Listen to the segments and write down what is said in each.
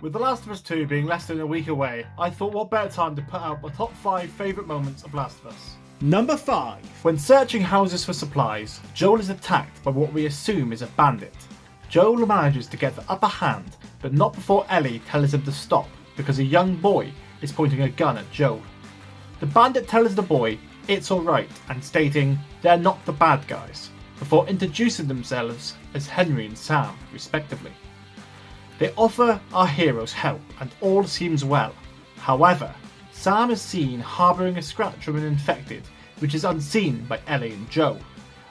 With The Last of Us 2 being less than a week away, I thought what better time to put out my top 5 favourite moments of Last of Us. Number 5. When searching houses for supplies, Joel is attacked by what we assume is a bandit. Joel manages to get the upper hand, but not before Ellie tells him to stop because a young boy is pointing a gun at Joel. The bandit tells the boy it's alright and stating they're not the bad guys, before introducing themselves as Henry and Sam, respectively. They offer our heroes help and all seems well. However, Sam is seen harbouring a scratch from an infected, which is unseen by Ellie and Joel.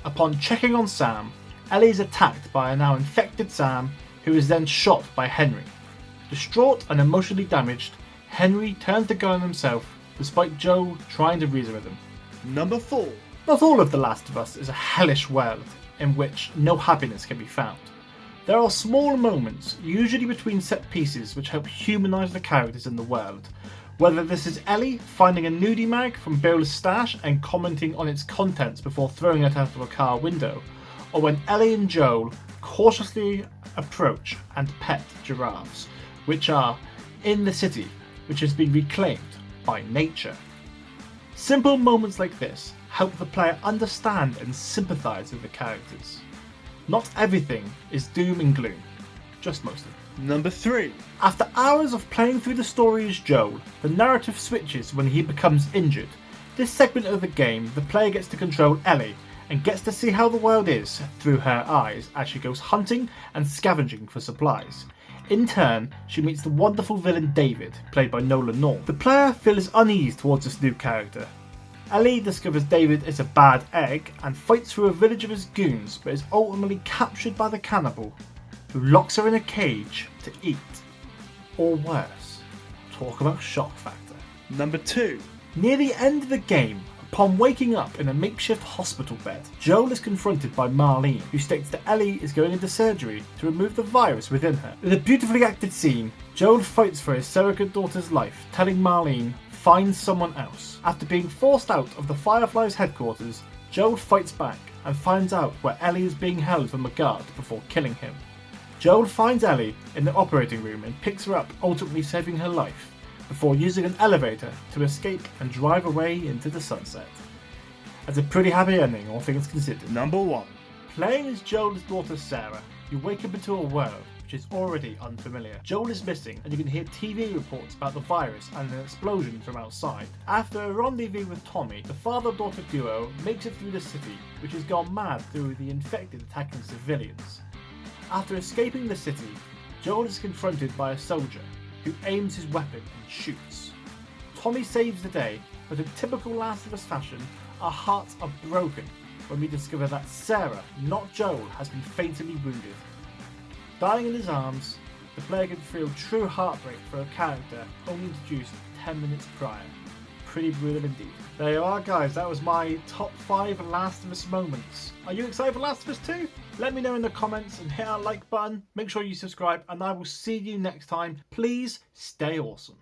Upon checking on Sam, Ellie is attacked by a now infected Sam, who is then shot by Henry. Distraught and emotionally damaged, Henry turns the gun on himself despite Joel trying to reason with him. Number 4. Not all of The Last of Us is a hellish world in which no happiness can be found. There are small moments, usually between set pieces, which help humanise the characters in the world. Whether this is Ellie finding a nudie mag from Bill's stash and commenting on its contents before throwing it out of a car window, or when Ellie and Joel cautiously approach and pet giraffes, which are in the city, which has been reclaimed by nature. Simple moments like this help the player understand and sympathise with the characters. Not everything is doom and gloom, just most of it. Number 3. After hours of playing through the story as Joel, the narrative switches when he becomes injured. This segment of the game, the player gets to control Ellie and gets to see how the world is through her eyes as she goes hunting and scavenging for supplies. In turn, she meets the wonderful villain David, played by Nolan North. The player feels unease towards this new character. Ellie discovers David is a bad egg and fights through a village of his goons, but is ultimately captured by the cannibal, who locks her in a cage to eat. Or worse. Talk about shock factor. Number 2. Near the end of the game, upon waking up in a makeshift hospital bed, Joel is confronted by Marlene, who states that Ellie is going into surgery to remove the virus within her. In a beautifully acted scene, Joel fights for his surrogate daughter's life, telling Marlene, find someone else. After being forced out of the Firefly's headquarters, Joel fights back and finds out where Ellie is being held from a guard before killing him. Joel finds Ellie in the operating room and picks her up, ultimately saving her life, before using an elevator to escape and drive away into the sunset. That's a pretty happy ending, all things considered. Number 1. Playing as Joel's daughter Sarah, you wake up into a world which is already unfamiliar. Joel is missing and you can hear TV reports about the virus and an explosion from outside. After a rendezvous with Tommy, the father-daughter duo makes it through the city, which has gone mad through the infected attacking civilians. After escaping the city, Joel is confronted by a soldier who aims his weapon and shoots. Tommy saves the day, but in typical Last of Us fashion, our hearts are broken when we discover that Sarah, not Joel, has been fatally wounded. Dying in his arms, the player can feel true heartbreak for a character only introduced 10 minutes prior. Pretty brutal indeed. There you are, guys, that was my top 5 Last of Us moments. Are you excited for Last of Us 2? Let me know in the comments and hit that like button, make sure you subscribe, and I will see you next time. Please stay awesome.